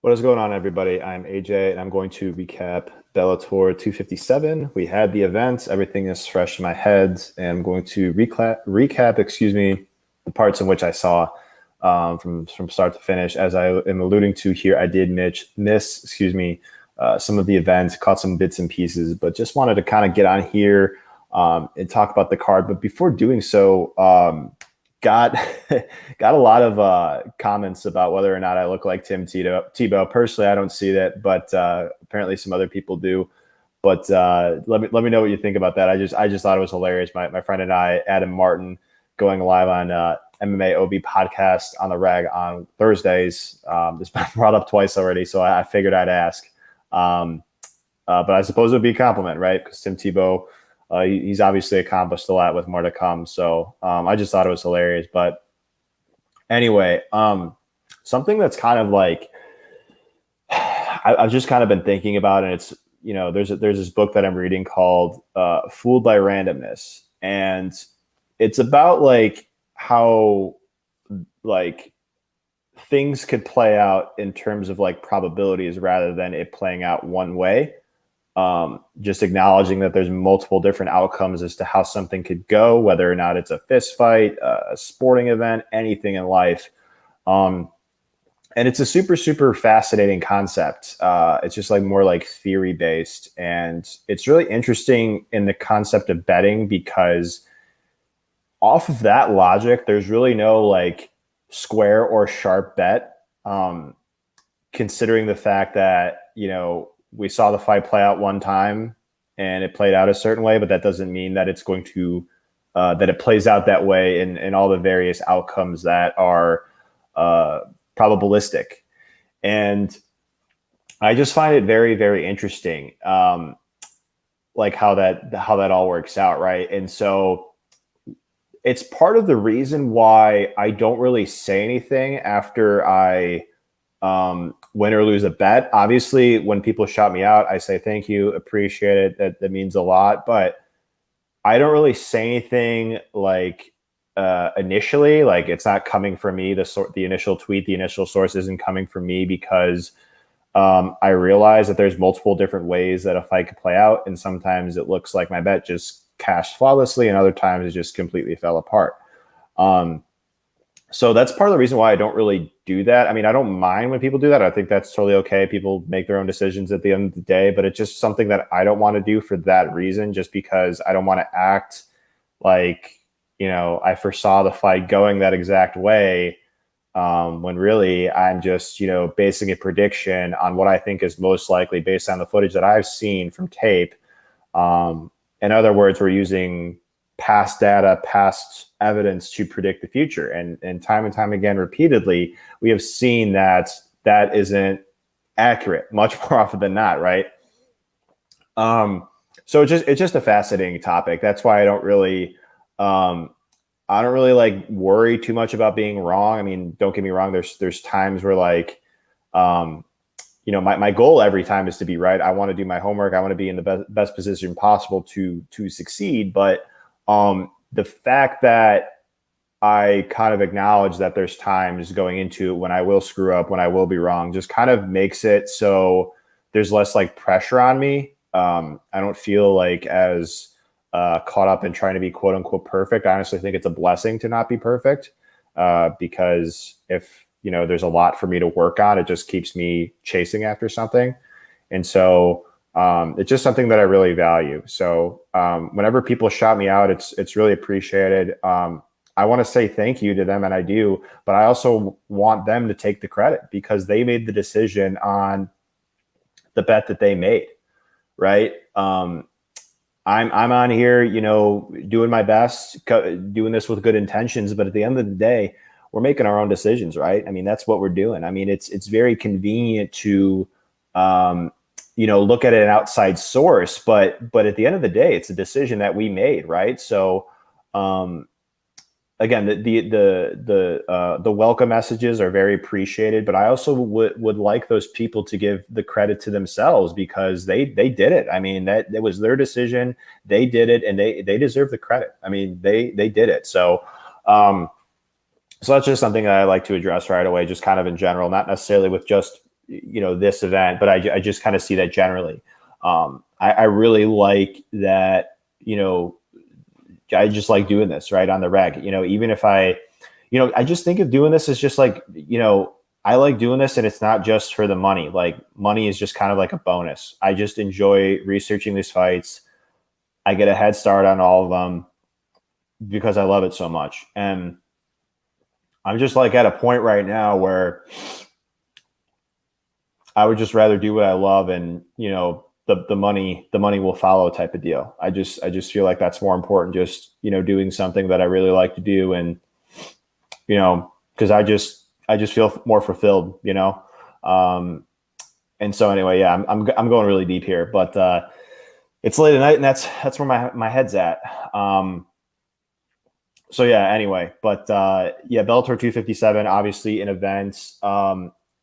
What is going on, everybody? I'm AJ, and I'm going to recap Bellator 257. We had the event. Everything is fresh in my head, and I'm going to recap, the parts in which I saw from start to finish. As I am alluding to here, I did miss some of the events, caught some bits and pieces, but just wanted to kind of get on here and talk about the card. But before doing so, got a lot of comments about whether or not I look like Tim Tebow. Personally, I don't see that, but apparently some other people do. But let me know what you think about that. I just thought it was hilarious. My friend and I, Adam Martin, going live on MMA OB podcast on the Rag on Thursdays. It's been brought up twice already, so I figured I'd ask. But I suppose it would be a compliment, right? Because Tim Tebow, he's obviously accomplished a lot with more to come. So I just thought it was hilarious. But anyway, something that's kind of like I've just kind of been thinking about, and it's, there's this book that I'm reading called Fooled by Randomness. And it's about like how like things could play out in terms of like probabilities rather than it playing out one way. Just acknowledging that there's multiple different outcomes as to how something could go, whether or not it's a fist fight, a sporting event, anything in life. And it's a super, super fascinating concept. It's just like more like theory based. And it's really interesting in the concept of betting, because off of that logic, there's really no like square or sharp bet, considering the fact that, we saw the fight play out one time and it played out a certain way, but that doesn't mean that it's going to, that it plays out that way in all the various outcomes that are probabilistic. And I just find it very, very interesting, like how that all works out, right? And so it's part of the reason why I don't really say anything after I win or lose a bet. Obviously, when people shout me out, I say thank you, appreciate it. That means a lot. But I don't really say anything like initially. Like, it's not coming from me. The initial tweet, the initial source isn't coming from me, because I realize that there's multiple different ways that a fight could play out, and sometimes it looks like my bet just cashed flawlessly, and other times it just completely fell apart. So that's part of the reason why I don't really do that. I mean, I don't mind when people do that. I think that's totally okay. People make their own decisions at the end of the day, but it's just something that I don't want to do for that reason, just because I don't want to act like, I foresaw the fight going that exact way, when really I'm just, basing a prediction on what I think is most likely based on the footage that I've seen from tape. In other words, we're using past data, past evidence to predict the future. And time again, repeatedly, we have seen that isn't accurate much more often than not, right? So it's just a fascinating topic. That's why I don't really like worry too much about being wrong. I mean, don't get me wrong. There's times where like, my goal every time is to be right. I want to do my homework. I want to be in the best position possible to succeed. But the fact that I kind of acknowledge that there's times going into it when I will screw up, when I will be wrong, just kind of makes it so there's less like pressure on me. I don't feel like as caught up in trying to be quote unquote perfect. I honestly think it's a blessing to not be perfect, because if there's a lot for me to work on, it just keeps me chasing after something. And so it's just something that I really value. So whenever people shout me out, it's really appreciated. I want to say thank you to them, and I do, but I also want them to take the credit, because they made the decision on the bet that they made, right? I'm on here, doing my best, doing this with good intentions, but at the end of the day, we're making our own decisions, right? I mean, that's what we're doing. I mean, it's very convenient to look at an outside source, but at the end of the day, it's a decision that we made, right? So again, the welcome messages are very appreciated, but I also would like those people to give the credit to themselves, because they did it. I mean, that it was their decision. They did it, and they deserve the credit. I mean, they did it. So so that's just something that I like to address right away, just kind of in general, not necessarily with just this event, but I just kind of see that generally. I really like that, I just like doing this right on the reg, even if I just think of doing this as just like, I like doing this, and it's not just for the money. Like, money is just kind of like a bonus. I just enjoy researching these fights. I get a head start on all of them because I love it so much. And I'm just like at a point right now where I would just rather do what I love, and the money will follow type of deal. I just feel like that's more important, just doing something that I really like to do, and because I just feel more fulfilled, and so anyway, yeah, I'm going really deep here, but it's late at night, and that's where my head's at. So yeah, anyway, but yeah, Bellator 257, obviously an event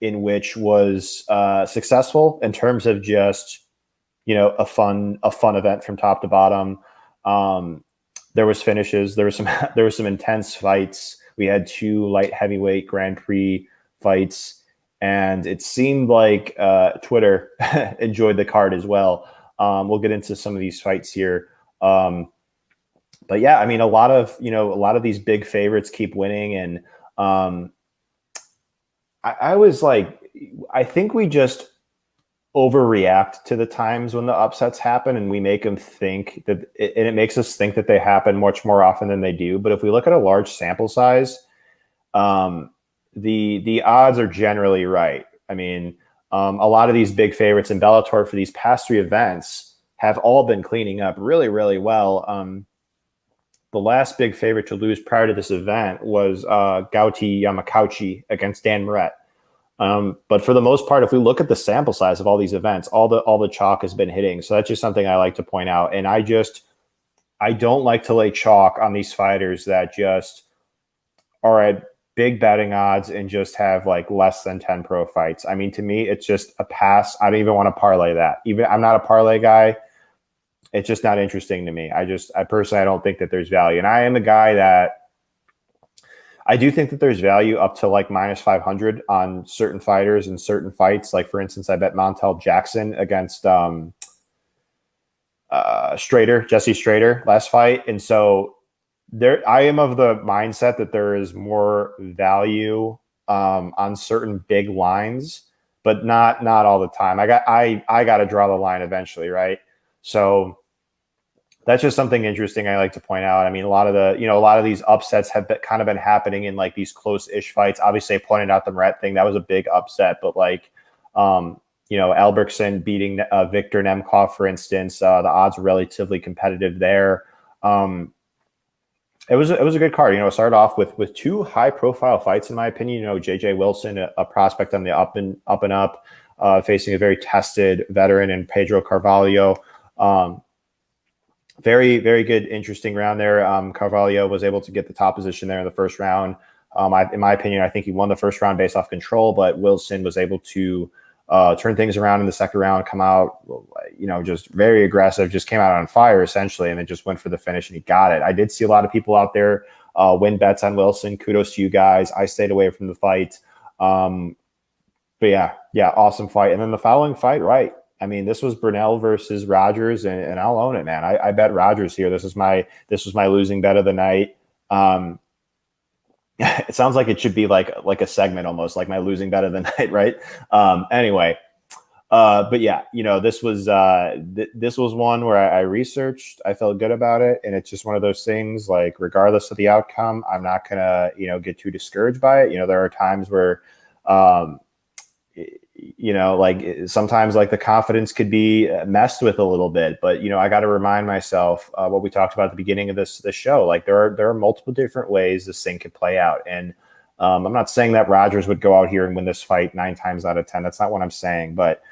in which was successful in terms of just a fun event from top to bottom. There was finishes, there was some intense fights. We had 2 light heavyweight Grand Prix fights, and it seemed like Twitter enjoyed the card as well. We'll get into some of these fights here. But yeah, I mean, a lot of these big favorites keep winning, and I was like, I think we just overreact to the times when the upsets happen, and we make them think that, and it makes us think that they happen much more often than they do. But if we look at a large sample size, the odds are generally right. I mean, a lot of these big favorites in Bellator for these past 3 events have all been cleaning up really, really well. The last big favorite to lose prior to this event was Gauti Yamakauchi against Dan Moret. But for the most part, if we look at the sample size of all these events, all the chalk has been hitting. So that's just something I like to point out. And I don't like to lay chalk on these fighters that just are at big betting odds and just have like less than 10 pro fights. I mean, to me, it's just a pass. I don't even want to parlay that. Even I'm not a parlay guy. It's just not interesting to me. I personally, I don't think that there's value. And I am a guy that I do think that there's value up to like minus 500 on certain fighters and certain fights. Like, for instance, I bet Montel Jackson against Jesse Strader last fight. And so I am of the mindset that there is more value on certain big lines, but not all the time. I got to draw the line eventually, right? So that's just something interesting I like to point out. I mean, a lot of these upsets have kind of been happening in like these close-ish fights. Obviously, I pointed out the Moret thing. That was a big upset, but like, Albertson beating Victor Nemkov, for instance, the odds are relatively competitive there. It was a good card. It started off with 2 high-profile fights, in my opinion. JJ Wilson, a prospect on the up and up, facing a very tested veteran in Pedro Carvalho. Very, very good, interesting round there. Carvalho was able to get the top position there in the first round. In my opinion, I think he won the first round based off control, but Wilson was able to turn things around in the second round, come out, just very aggressive, just came out on fire essentially, and then just went for the finish, and he got it. I did see a lot of people out there win bets on Wilson. Kudos to you guys. I stayed away from the fight. But yeah, awesome fight. And then the following fight, right? I mean, this was Burnell versus Rogers, and I'll own it, man. I bet Rogers here. This was my losing bet of the night. It sounds like it should be like a segment almost, like my losing bet of the night, right? Anyway, but yeah, this was one where I researched. I felt good about it, and it's just one of those things. Like, regardless of the outcome, I'm not gonna get too discouraged by it. There are times where like sometimes like the confidence could be messed with a little bit, but I got to remind myself what we talked about at the beginning of this show. Like, there are multiple different ways this thing could play out, and I'm not saying that Rogers would go out here and win this fight 9 times out of 10. That's not what I'm saying, but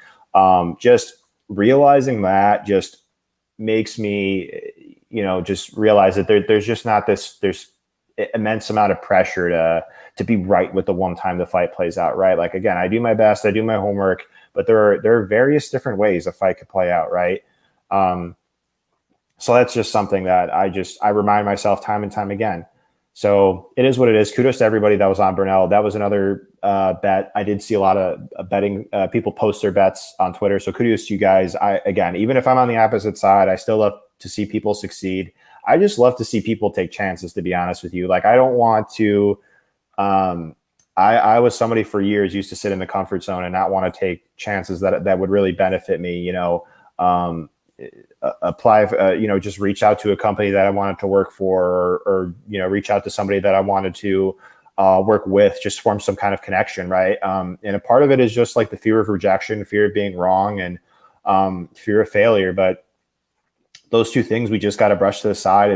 just realizing that just makes me just realize that there's just not there's immense amount of pressure to be right with the one time the fight plays out, right? Like, again, I do my best, I do my homework, but there are various different ways a fight could play out, right? So that's just something that I remind myself time and time again. So it is what it is. Kudos to everybody that was on Burnell. That was another bet. I did see a lot of betting people post their bets on Twitter. So kudos to you guys. Again, even if I'm on the opposite side, I still love to see people succeed. I just love to see people take chances, to be honest with you. Like, I don't want to I was somebody for years used to sit in the comfort zone and not want to take chances that would really benefit me, apply, just reach out to a company that I wanted to work for, or reach out to somebody that I wanted to work with, just form some kind of connection, right? And a part of it is just like the fear of rejection, fear of being wrong, and fear of failure. But those two things we just got to brush to the side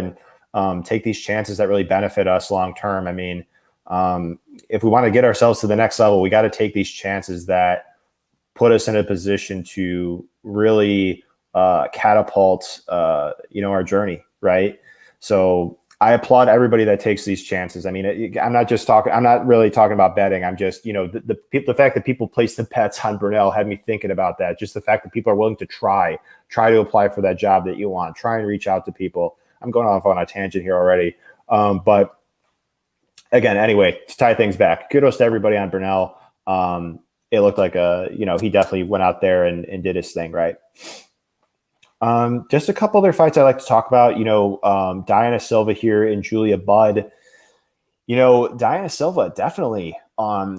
and take these chances that really benefit us long term. I mean, if we want to get ourselves to the next level, we got to take these chances that put us in a position to really catapult, our journey, right? So I applaud everybody that takes these chances. I mean, I'm not really talking about betting. I'm just, the fact that people place the bets on Burnell had me thinking about that. Just the fact that people are willing to try to apply for that job that you want, try and reach out to people. I'm going off on a tangent here already. But again, anyway, to tie things back, kudos to everybody on Burnell. It looked like he definitely went out there and did his thing, right? Just a couple other fights I like to talk about. Diana Silva here and Julia Budd. Diana Silva, definitely.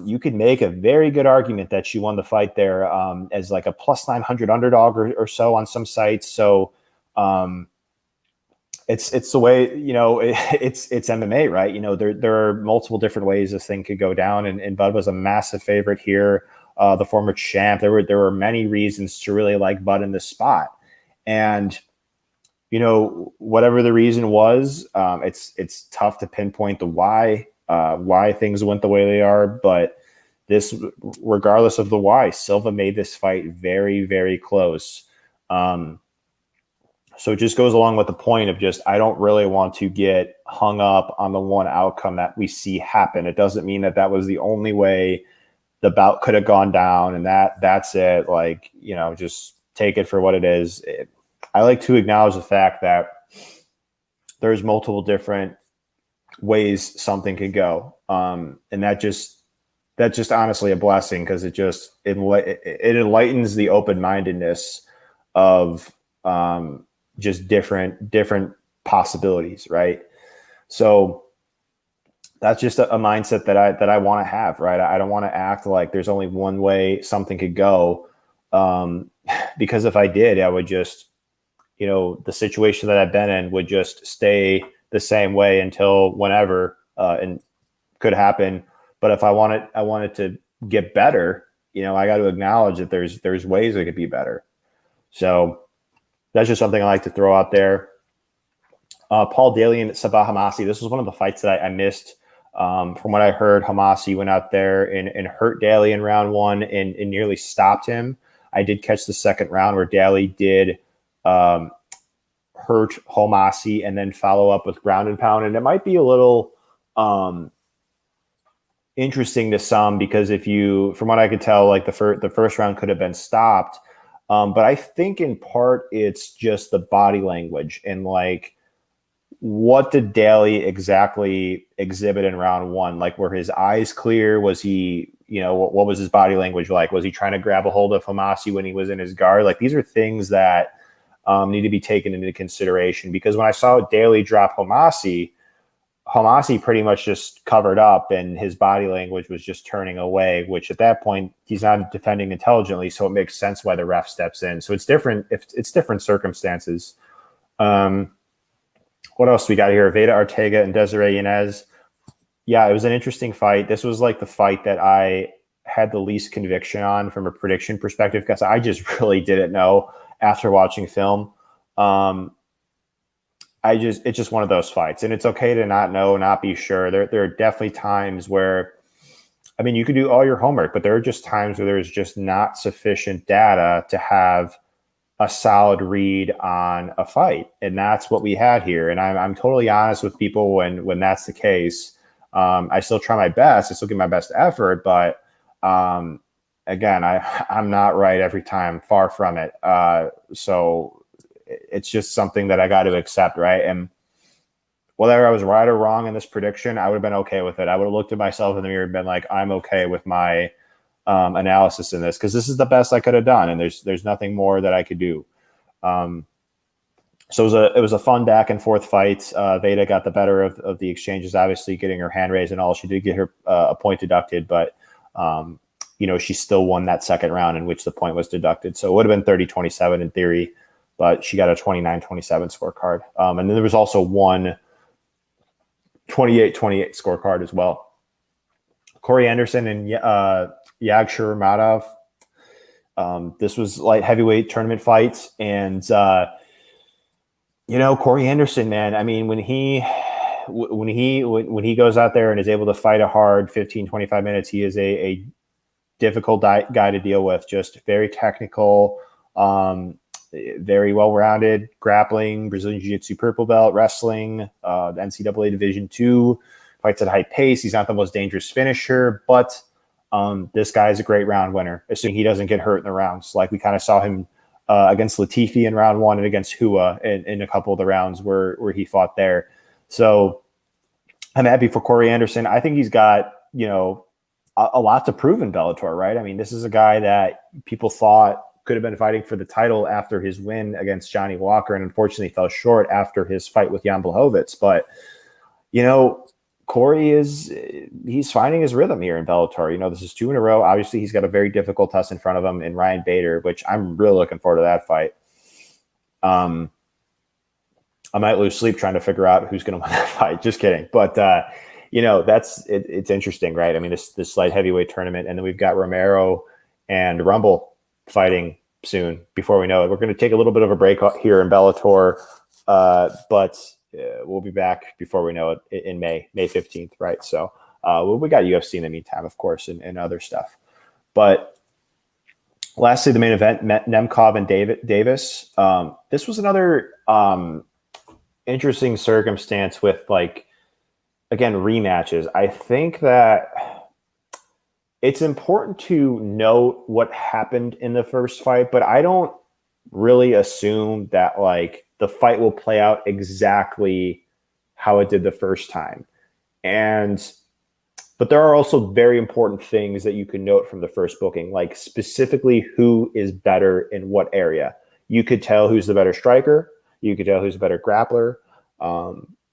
You could make a very good argument that she won the fight there as like a plus 900 underdog or so on some sites. So it's the way, it's MMA, right? There are multiple different ways this thing could go down, and Bud was a massive favorite here. The former champ. There were many reasons to really like Bud in this spot. And, whatever the reason was, it's tough to pinpoint the why things went the way they are. But this, regardless of the why, Silva made this fight very, very close. So it just goes along with the point of just, I don't really want to get hung up on the one outcome that we see happen. It doesn't mean that was the only way the bout could have gone down, and that's it. Like, just take it for what it is. I like to acknowledge the fact that there's multiple different ways something could go. And that's just honestly a blessing, because it enlightens the open-mindedness of just different possibilities, right? So that's just a mindset that I want to have, right? I don't want to act like there's only one way something could go, because if I did, I would just, the situation that I've been in would just stay the same way until whenever, and could happen. But if I wanted to get better, I got to acknowledge that there's ways it could be better. So that's just something I like to throw out there. Paul Daly and Sabah Hamasi. This was one of the fights that I missed. From what I heard, Hamasi went out there and hurt Daly in round one and nearly stopped him. I did catch the second round where Daly did hurt Hamasi and then follow up with ground and pound. And it might be a little interesting to some, because from what I could tell, like the first round could have been stopped. But I think in part it's just the body language and like, what did Daly exactly exhibit in round one? Like, were his eyes clear? Was he, what was his body language like? Was he trying to grab a hold of Hamasi when he was in his guard? Like, these are things that need to be taken into consideration, because when I saw Daly drop Hamasi pretty much just covered up and his body language was just turning away, which at that point he's not defending intelligently. So it makes sense why the ref steps in. So it's different. It's different circumstances. What else we got here? Veda Ortega and Desiree Yanez. Yeah, it was an interesting fight. This was like the fight that I had the least conviction on from a prediction perspective, because I just really didn't know after watching film. It's just one of those fights, and it's okay to not know, not be sure. There are definitely times where, I mean, you could do all your homework, but there are just times where there's just not sufficient data to have a solid read on a fight. And that's what we had here. And I'm totally honest with people when that's the case. I still try my best. I still give my best effort, but again, I'm not right every time, far from it. So it's just something that I got to accept, right? And whether I was right or wrong in this prediction, I would have been okay with it. I would have looked at myself in the mirror and been like, I'm okay with my analysis in this, because this is the best I could have done, and there's nothing more that I could do. So it was a fun back and forth fight. Veda got the better of the exchanges, obviously getting her hand raised and all. She did get her a point deducted, but she still won that second round in which the point was deducted. So it would have been 30-27 in theory, but she got a 29-27 scorecard. And then there was also one 28-28 scorecard as well. Corey Anderson and Yagshur Madov. This was light heavyweight tournament fights, and Corey Anderson, man. I mean, when he goes out there and is able to fight a hard 15-25 minutes, he is a difficult guy to deal with. Just very technical, very well-rounded, grappling, Brazilian Jiu-Jitsu purple belt, wrestling, NCAA Division II, fights at high pace. He's not the most dangerous finisher, but this guy is a great round winner, assuming he doesn't get hurt in the rounds. Like we kind of saw him against Latifi in round one and against Hua in a couple of the rounds where he fought there. So I'm happy for Corey Anderson. I think he's got, a lot to prove in Bellator, right? I mean, this is a guy that people thought could have been fighting for the title after his win against Johnny Walker, and unfortunately fell short after his fight with Jan Blachowicz. But, Corey he's finding his rhythm here in Bellator. This is 2 in a row. Obviously, he's got a very difficult test in front of him in Ryan Bader, which I'm really looking forward to that fight. I might lose sleep trying to figure out who's going to win that fight. Just kidding. But, it's interesting, right? I mean, this light heavyweight tournament, and then we've got Romero and Rumble fighting soon before we know it. We're going to take a little bit of a break here in Bellator, but we'll be back before we know it in May 15th, right? So we got UFC in the meantime, of course, and other stuff. But lastly, the main event, Nemkov and Davis. This was another interesting circumstance with, again, rematches. I think that it's important to note what happened in the first fight, but I don't really assume that the fight will play out exactly how it did the first time. But there are also very important things that you can note from the first booking, like specifically who is better in what area. You could tell who's the better striker. You could tell who's a better grappler,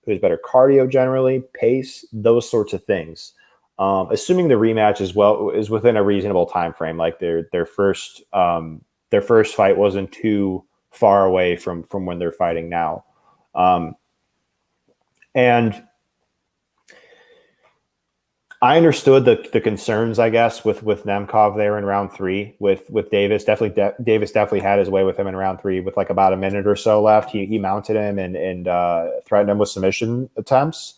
who's better cardio generally, pace, those sorts of things. Assuming the rematch is within a reasonable time frame, like their first fight wasn't too far away from when they're fighting now. And I understood the concerns, I guess, with Nemkov there in round 3 with Davis. Davis definitely had his way with him in round 3 with about a minute or so left. He mounted him and threatened him with submission attempts.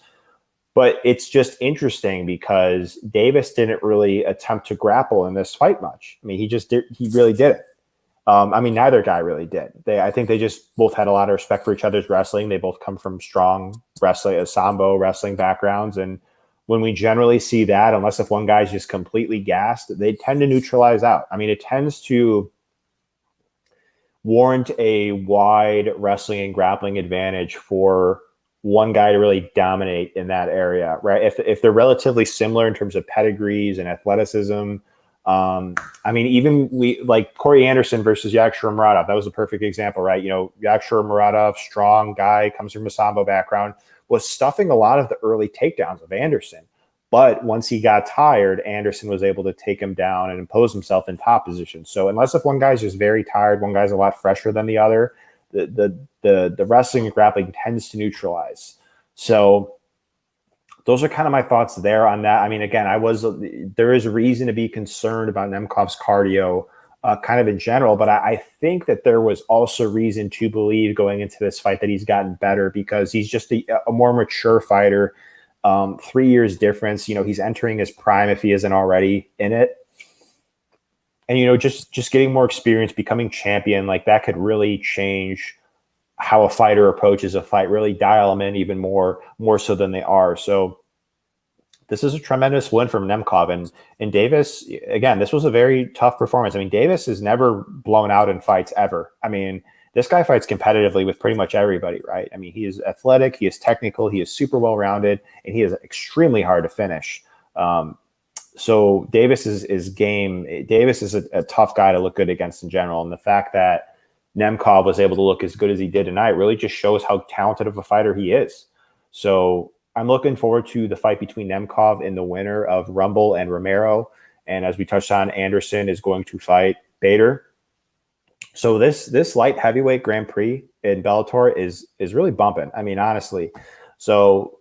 But it's just interesting because Davis didn't really attempt to grapple in this fight much. I mean, he really didn't. Neither guy really did. I think they just both had a lot of respect for each other's wrestling. They both come from strong wrestling, sambo wrestling backgrounds. And when we generally see that, unless if one guy's just completely gassed, they tend to neutralize out. I mean, it tends to warrant a wide wrestling and grappling advantage for one guy to really dominate in that area, right? If they're relatively similar in terms of pedigrees and athleticism, even Corey Anderson versus Yagshur Muradov, that was a perfect example, right? Yagshur Muradov, strong guy, comes from a sambo background, was stuffing a lot of the early takedowns of Anderson. But once he got tired, Anderson was able to take him down and impose himself in top position. So unless if one guy's just very tired, one guy's a lot fresher than the other, the wrestling and grappling tends to neutralize. So those are kind of my thoughts there on that. I mean, again, there is reason to be concerned about Nemkov's cardio kind of in general, but I think that there was also reason to believe going into this fight that he's gotten better because he's just a more mature fighter. 3 years difference, he's entering his prime if he isn't already in it. And, just getting more experience, becoming champion, that could really change how a fighter approaches a fight, really dial them in even more so than they are. So this is a tremendous win from Nemkov. And Davis, again, this was a very tough performance. I mean, Davis is never blown out in fights ever. I mean, this guy fights competitively with pretty much everybody, right? I mean, he is athletic, he is technical, he is super well-rounded, and he is extremely hard to finish. So Davis is game. Davis is a tough guy to look good against in general. And the fact that Nemkov was able to look as good as he did tonight really just shows how talented of a fighter he is. So I'm looking forward to the fight between Nemkov and the winner of Rumble and Romero. And as we touched on, Anderson is going to fight Bader. So this light heavyweight Grand Prix in Bellator is really bumping. I mean, honestly. So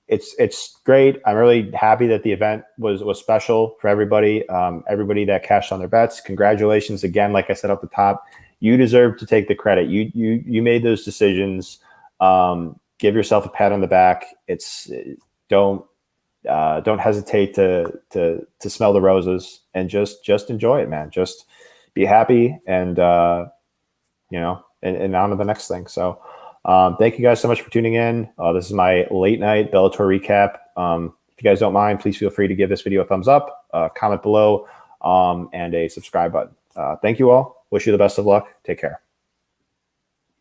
it's great. I'm really happy that the event was special for everybody. Everybody that cashed on their bets. Congratulations again. Like I said up the top, you deserve to take the credit. You made those decisions. Give yourself a pat on the back. Don't hesitate to smell the roses and just enjoy it, man. Just be happy and and on to the next thing. So thank you guys so much for tuning in. This is my late night Bellator recap. If you guys don't mind, please feel free to give this video a thumbs up, comment below, and a subscribe button. Thank you all. Wish you the best of luck. Take care.